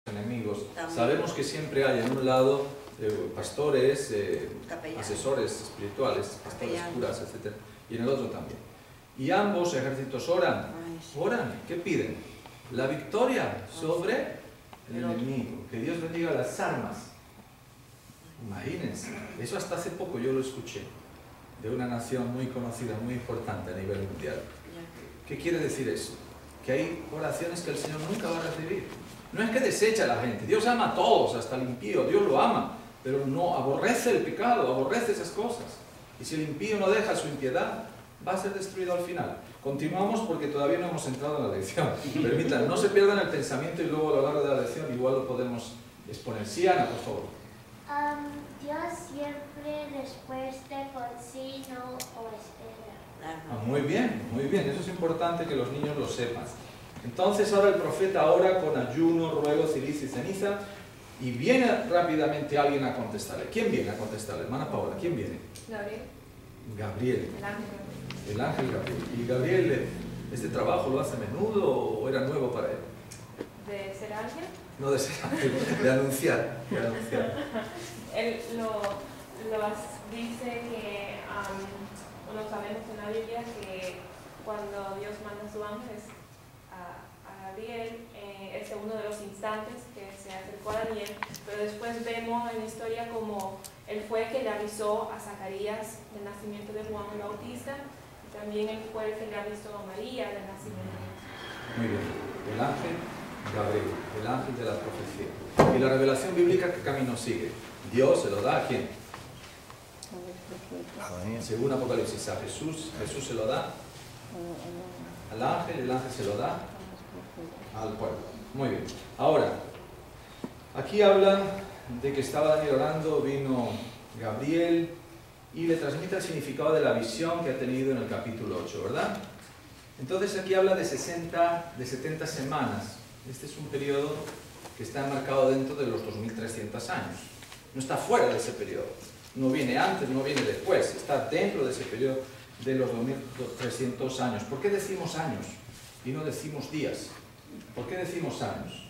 enemigos. También. Sabemos que siempre hay en un lado pastores, Capellanes. asesores espirituales, pastores, Capellanes. curas, etc. Y en el otro también. Y ambos ejércitos oran. Ay, sí. Oran. ¿Qué piden? La victoria sobre el enemigo. Que Dios bendiga las armas. Imagínense. Eso hasta hace poco yo lo escuché. De una nación muy conocida, muy importante a nivel mundial. Ya. ¿Qué quiere decir eso? Que hay oraciones que el Señor nunca va a recibir. No es que desecha a la gente. Dios ama a todos, hasta el impío. Dios lo ama. Pero no aborrece el pecado, aborrece esas cosas. Y si el impío no deja su impiedad, va a ser destruido al final. Continuamos porque todavía no hemos entrado en la lección. Permitan, no se pierdan el pensamiento y luego a lo largo de la lección igual lo podemos exponer. Sí, Ana, por favor. Dios siempre responde con sí, no o espera. Ah, muy bien, muy bien. Eso es importante que los niños lo sepan. Entonces ahora el profeta ora con ayuno, ruego, cilicio y ceniza y viene rápidamente alguien a contestarle. ¿Quién viene a contestarle? Hermana Paola, ¿quién viene? Gabriel. Gabriel. El ángel. El ángel Gabriel. ¿Y Gabriel este trabajo lo hace a menudo o era nuevo para él? ¿De ser ángel? No de ser ángel, de anunciar. De anunciar. Él lo dice que, bueno, sabemos en la Biblia que cuando Dios manda a sus ángeles a Gabriel, es uno de los instantes que se acercó a Daniel, pero después vemos en la historia como él fue el que le avisó a Zacarías del nacimiento de Juan el Bautista, y también él fue el que le avisó a María del nacimiento de Jesús. Muy bien. El ángel Gabriel, el ángel de la profecía. ¿Y la revelación bíblica qué camino sigue? Dios se lo da a quién? Según Apocalipsis, a Jesús. Jesús se lo da al ángel, el ángel se lo da al pueblo. Muy bien. Ahora, aquí hablan de que estaba Daniel orando, vino Gabriel y le transmite el significado de la visión que ha tenido en el capítulo 8, ¿verdad? Entonces aquí habla de 70 semanas. Este es un periodo que está enmarcado dentro de los 2300 años. No está fuera de ese periodo. No viene antes, no viene después. Está dentro de ese periodo de los 2300 años. ¿Por qué decimos años y no decimos días? ¿Por qué decimos años?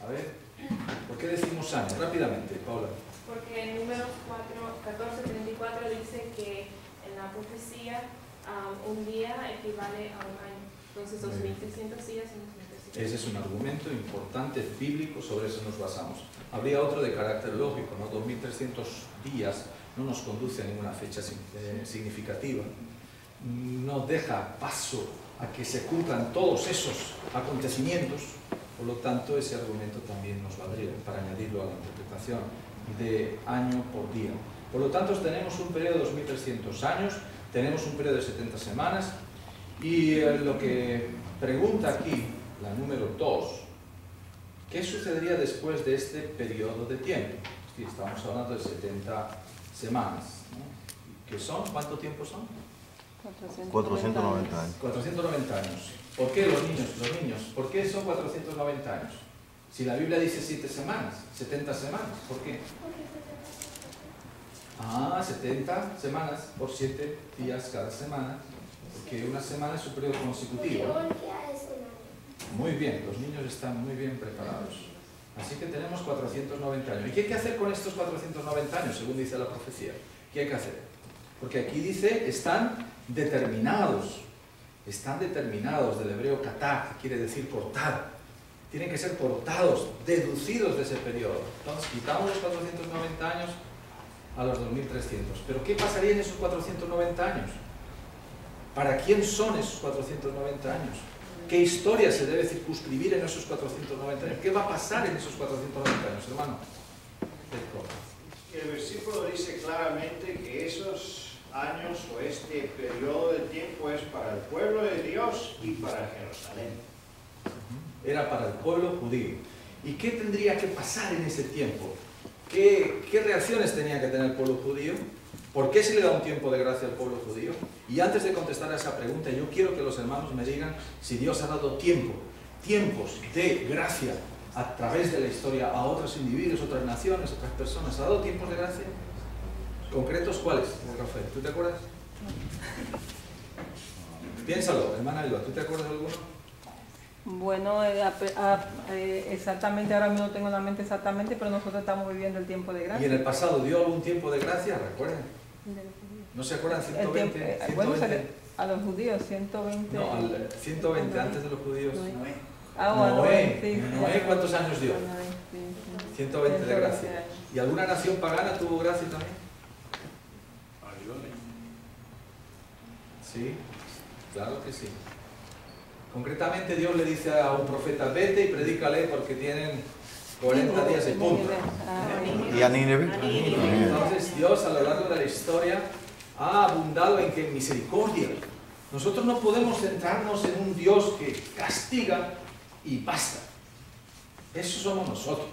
A ver, ¿por qué decimos años? Rápidamente, Paula. Porque en Números 14:34 dice que en la profecía un día equivale a un año. Entonces 2300 días y 2300. Ese es un argumento importante, bíblico, sobre eso nos basamos. Habría otro de carácter lógico, ¿no? 2300 días no nos conduce a ninguna fecha significativa. No deja paso a que se cumplan todos esos acontecimientos. Por lo tanto, ese argumento también nos valdría para añadirlo a la interpretación de año por día. Por lo tanto, tenemos un periodo de 2300 años, tenemos un periodo de 70 semanas, y lo que pregunta aquí, la número 2, ¿qué sucedería después de este periodo de tiempo? Sí, estamos hablando de 70 semanas, ¿no? ¿Qué son? ¿Cuánto tiempo son? 490 años. 490 años. ¿Por qué los niños? ¿Por qué son 490 años? Si la Biblia dice 7 semanas, 70 semanas, ¿por qué? 70 semanas por 7 días cada semana, porque una semana es un periodo consecutivo. Muy bien, los niños están muy bien preparados. Así que tenemos 490 años. ¿Y qué hay que hacer con estos 490 años, según dice la profecía? ¿Qué hay que hacer? Porque aquí dice, están determinados, del hebreo katá, que quiere decir cortar. Tienen que ser cortados, deducidos de ese periodo. Entonces, quitamos los 490 años a los 2300. ¿Pero qué pasaría en esos 490 años? ¿Para quién son esos 490 años? ¿Qué historia se debe circunscribir en esos 490 años? ¿Qué va a pasar en esos 490 años, hermano? El versículo dice claramente que esos años o este periodo de tiempo es para el pueblo de Dios y para Jerusalén. Era para el pueblo judío. ¿Y qué tendría que pasar en ese tiempo? ¿Qué reacciones tenía que tener el pueblo judío? ¿Por qué se le da un tiempo de gracia al pueblo judío? Y antes de contestar a esa pregunta, yo quiero que los hermanos me digan si Dios ha dado tiempos de gracia a través de la historia a otros individuos, otras naciones, otras personas. ¿Ha dado tiempos de gracia? ¿Concretos cuáles, Rafael? ¿Tú te acuerdas? Piénsalo, hermana Elba, ¿tú te acuerdas de alguno? Bueno, exactamente, ahora mismo no tengo en la mente exactamente, pero nosotros estamos viviendo el tiempo de gracia. ¿Y en el pasado dio algún tiempo de gracia? Recuerden. ¿No se acuerdan? 120. Bueno, a los judíos, 120. No, al 120 antes de los judíos. Noé. Noé, ¿cuántos años dio? 120 de gracia. Años. ¿Y alguna nación pagana tuvo gracia también? Sí, claro que sí. Concretamente Dios le dice a un profeta, vete y predícale porque tienen 40 días y punto. ¿Y a Nínive? Entonces Dios a lo largo de la historia ha abundado en que misericordia. Nosotros no podemos centrarnos en un Dios que castiga y basta. Eso somos nosotros.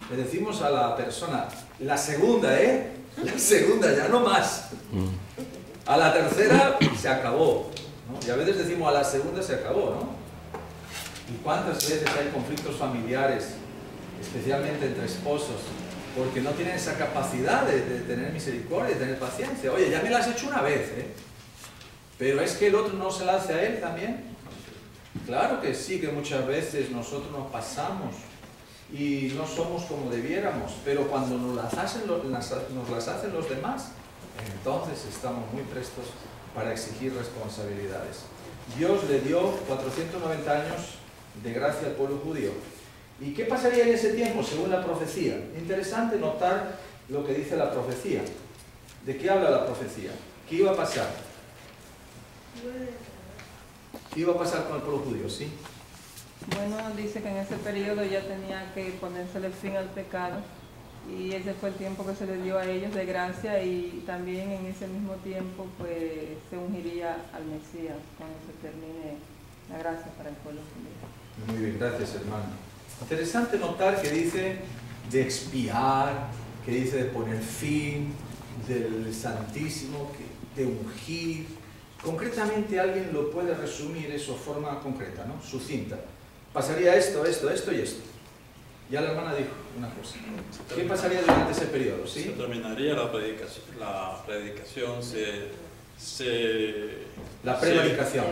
Le decimos a la persona, la segunda, la segunda, ya no más. A la tercera se acabó, ¿no? Y a veces decimos a la segunda se acabó, ¿no? ¿Y cuántas veces hay conflictos familiares, especialmente entre esposos, porque no tienen esa capacidad de tener misericordia, de tener paciencia? Oye, ya me la has hecho una vez, pero es que el otro no se la hace a él también. Claro que sí, que muchas veces nosotros nos pasamos y no somos como debiéramos, pero cuando nos las hacen los demás, entonces estamos muy prestos para exigir responsabilidades. Dios le dio 490 años de gracia al pueblo judío. ¿Y qué pasaría en ese tiempo según la profecía? Interesante notar lo que dice la profecía. ¿De qué habla la profecía? ¿Qué iba a pasar? ¿Qué iba a pasar con el pueblo judío? ¿Sí? Bueno, dice que en ese periodo ya tenía que ponérsele fin al pecado. Y ese fue el tiempo que se le dio a ellos de gracia, y también en ese mismo tiempo pues se ungiría al Mesías cuando se termine la gracia para el pueblo judío. Muy bien, gracias hermano. Interesante notar que dice de expiar, que dice de poner fin, del Santísimo, de ungir. Concretamente alguien lo puede resumir eso de forma concreta, ¿no? Sucinta. Pasaría esto, esto, esto y esto. Ya la hermana dijo una cosa. ¿Qué pasaría durante ese periodo? ¿Sí? Se terminaría la predicación, la prevaricación.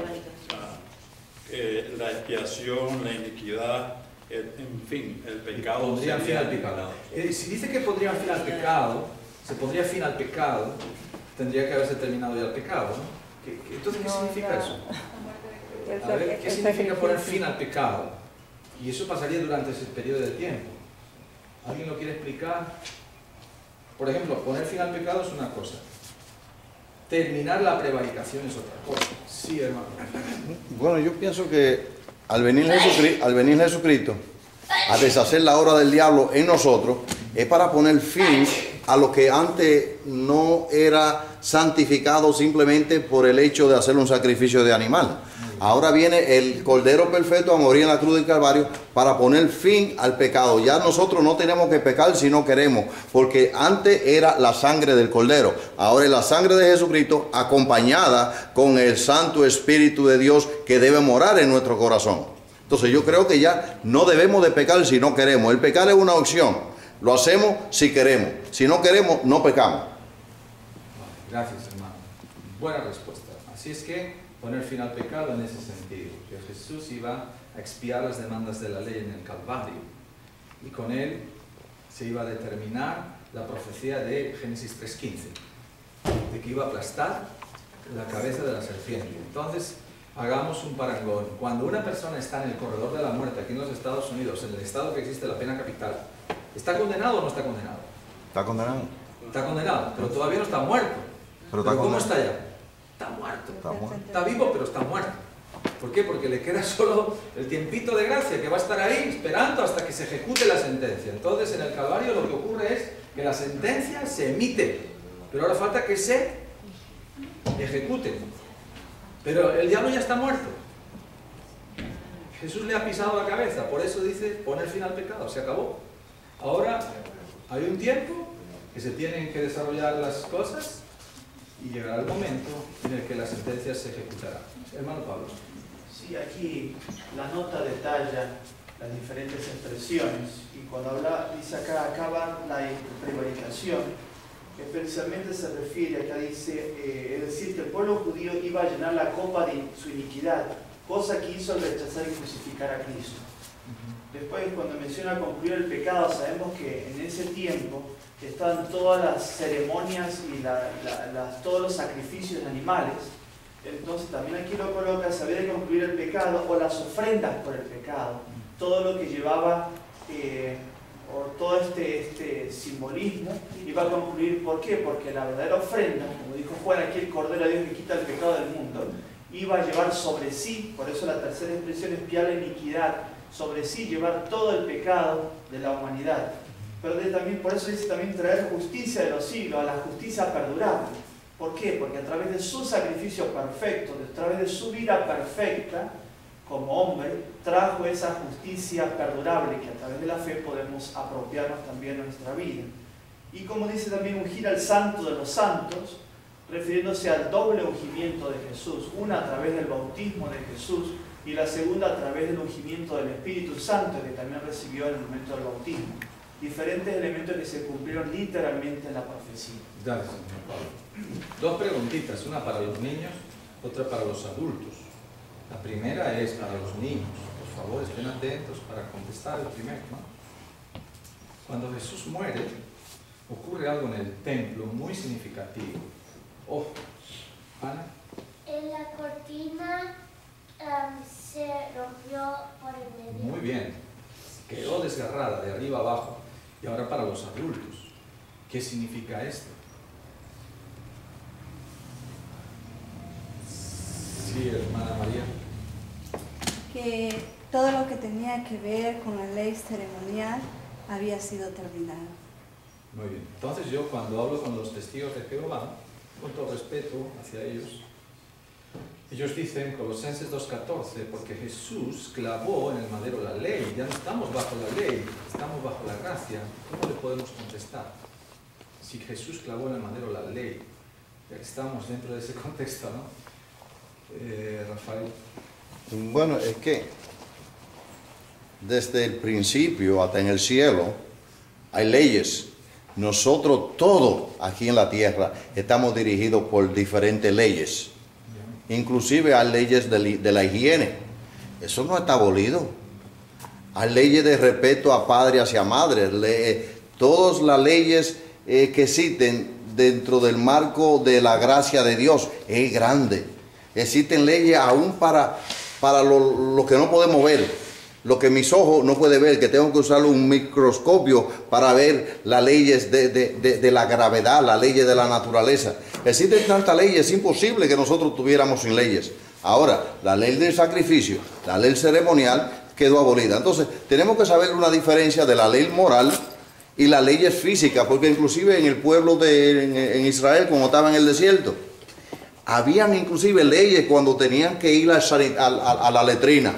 La expiación, la iniquidad, en fin, el pecado. Pondrían fin al pecado. Si dice que pondrían fin al pecado, se pondría fin al pecado, tendría que haberse terminado ya el pecado, ¿no? Entonces, ¿qué significa eso? A ver, ¿qué significa poner fin al pecado? Y eso pasaría durante ese periodo de tiempo. ¿Alguien lo quiere explicar? Por ejemplo, poner fin al pecado es una cosa. Terminar la prevaricación es otra cosa. Sí, hermano. Bueno, yo pienso que al venir Jesucristo a deshacer la obra del diablo en nosotros, es para poner fin a lo que antes no era santificado simplemente por el hecho de hacer un sacrificio de animal. Ahora viene el Cordero Perfecto a morir en la cruz del Calvario para poner fin al pecado. Ya nosotros no tenemos que pecar si no queremos, porque antes era la sangre del Cordero. Ahora es la sangre de Jesucristo acompañada con el Santo Espíritu de Dios que debe morar en nuestro corazón. Entonces yo creo que ya no debemos de pecar si no queremos. El pecar es una opción. Lo hacemos si queremos. Si no queremos, no pecamos. Gracias, hermano. Buena respuesta. Así es que poner fin al pecado en ese sentido. Que Jesús iba a expiar las demandas de la ley en el Calvario. Y con él se iba a determinar la profecía de Génesis 3:15. De que iba a aplastar la cabeza de la serpiente. Entonces, hagamos un parangón. Cuando una persona está en el corredor de la muerte, aquí en los Estados Unidos, en el estado que existe la pena capital, ¿está condenado o no está condenado? Está condenado. Está condenado, pero todavía no está muerto. ¿Pero cómo está ya? Está muerto. Está vivo, pero está muerto. ¿Por qué? Porque le queda solo el tiempito de gracia, que va a estar ahí esperando hasta que se ejecute la sentencia. Entonces, en el Calvario lo que ocurre es que la sentencia se emite, pero ahora falta que se ejecute. Pero el diablo ya está muerto. Jesús le ha pisado la cabeza, por eso dice poner fin al pecado, se acabó. Ahora hay un tiempo que se tienen que desarrollar las cosas y llegará el momento en el que la sentencia se ejecutará. Hermano Pablo. Sí, aquí la nota detalla las diferentes expresiones y cuando habla, dice acá, acaba la prevaricación, especialmente se refiere, acá dice, es decir, que el pueblo judío iba a llenar la copa de su iniquidad. cosa que hizo al rechazar y crucificar a Cristo. Después, cuando menciona concluir el pecado, sabemos que en ese tiempo estaban todas las ceremonias y todos los sacrificios de animales. Entonces también aquí lo coloca, se había de concluir el pecado o las ofrendas por el pecado, todo lo que llevaba o todo este simbolismo iba a concluir. ¿Por qué? Porque la verdadera ofrenda, como dijo Juan, aquí el Cordero de Dios que quita el pecado del mundo, iba a llevar sobre sí, por eso la tercera expresión es piar la iniquidad, sobre sí llevar todo el pecado de la humanidad. Pero también, por eso dice también traer justicia de los siglos, a la justicia perdurable. ¿Por qué? Porque a través de su sacrificio perfecto, a través de su vida perfecta, como hombre, trajo esa justicia perdurable que a través de la fe podemos apropiarnos también de nuestra vida. Y como dice también, ungir al santo de los santos, refiriéndose al doble ungimiento de Jesús, una a través del bautismo de Jesús y la segunda a través del ungimiento del Espíritu Santo que también recibió en el momento del bautismo. Diferentes elementos que se cumplieron literalmente en la profecía. Gracias, señor Pablo. Dos preguntitas, una para los niños, otra para los adultos. La primera es para los niños. Por favor, estén atentos para contestar el primero, ¿no? Cuando Jesús muere, ocurre algo en el templo muy significativo. Oh, Ana. La cortina se rompió por el medio. Muy bien. Quedó desgarrada de arriba abajo. Y ahora para los adultos, ¿qué significa esto? Sí, hermana María. Que todo lo que tenía que ver con la ley ceremonial había sido terminado. Muy bien. Entonces yo cuando hablo con los testigos de Jehová, con todo respeto hacia ellos, ellos dicen, Colosenses 2:14, porque Jesús clavó en el madero la ley, ya no estamos bajo la ley, estamos bajo la gracia. ¿Cómo le podemos contestar? Si Jesús clavó en el madero la ley, ya que estamos dentro de ese contexto, ¿no? Rafael. Bueno, es que desde el principio hasta en el cielo hay leyes. Nosotros todos aquí en la tierra estamos dirigidos por diferentes leyes. Inclusive hay leyes de la higiene. Eso no está abolido. Hay leyes de respeto a padre hacia madre. Todas las leyes que existen dentro del marco de la gracia de Dios es grande. Existen leyes aún para lo que no podemos ver. Lo que mis ojos no pueden ver, que tengo que usar un microscopio para ver las leyes de la gravedad, las leyes de la naturaleza. Existen tantas leyes, es imposible que nosotros tuviéramos sin leyes. Ahora, la ley del sacrificio, la ley ceremonial quedó abolida. Entonces, tenemos que saber una diferencia de la ley moral y las leyes físicas, porque inclusive en el pueblo en Israel, como estaba en el desierto, habían inclusive leyes cuando tenían que ir a la letrina,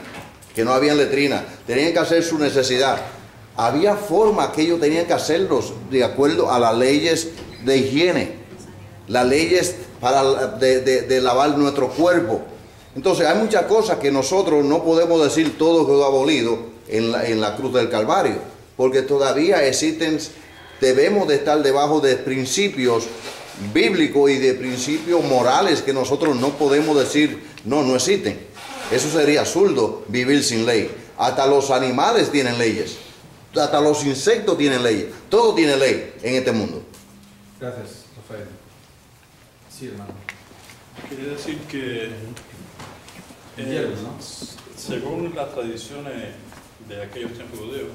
que no había letrina, tenían que hacer su necesidad. Había formas que ellos tenían que hacerlos de acuerdo a las leyes de higiene, las leyes de lavar nuestro cuerpo. Entonces hay muchas cosas que nosotros no podemos decir todo quedó abolido en la cruz del Calvario, porque todavía existen, debemos de estar debajo de principios bíblicos y de principios morales que nosotros no podemos decir no existen. Eso sería absurdo, vivir sin ley. Hasta los animales tienen leyes, hasta los insectos tienen leyes, todo tiene ley en este mundo. Gracias, Rafael. Sí, hermano. Quería decir que según las tradiciones de aquellos tiempos judíos,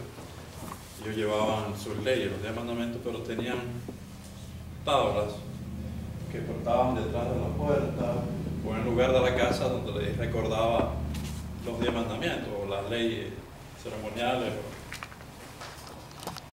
ellos llevaban sus leyes, los 10 mandamientos, pero tenían tablas que portaban detrás de la puerta o en el lugar de la casa donde les recordaba los 10 mandamientos o las leyes ceremoniales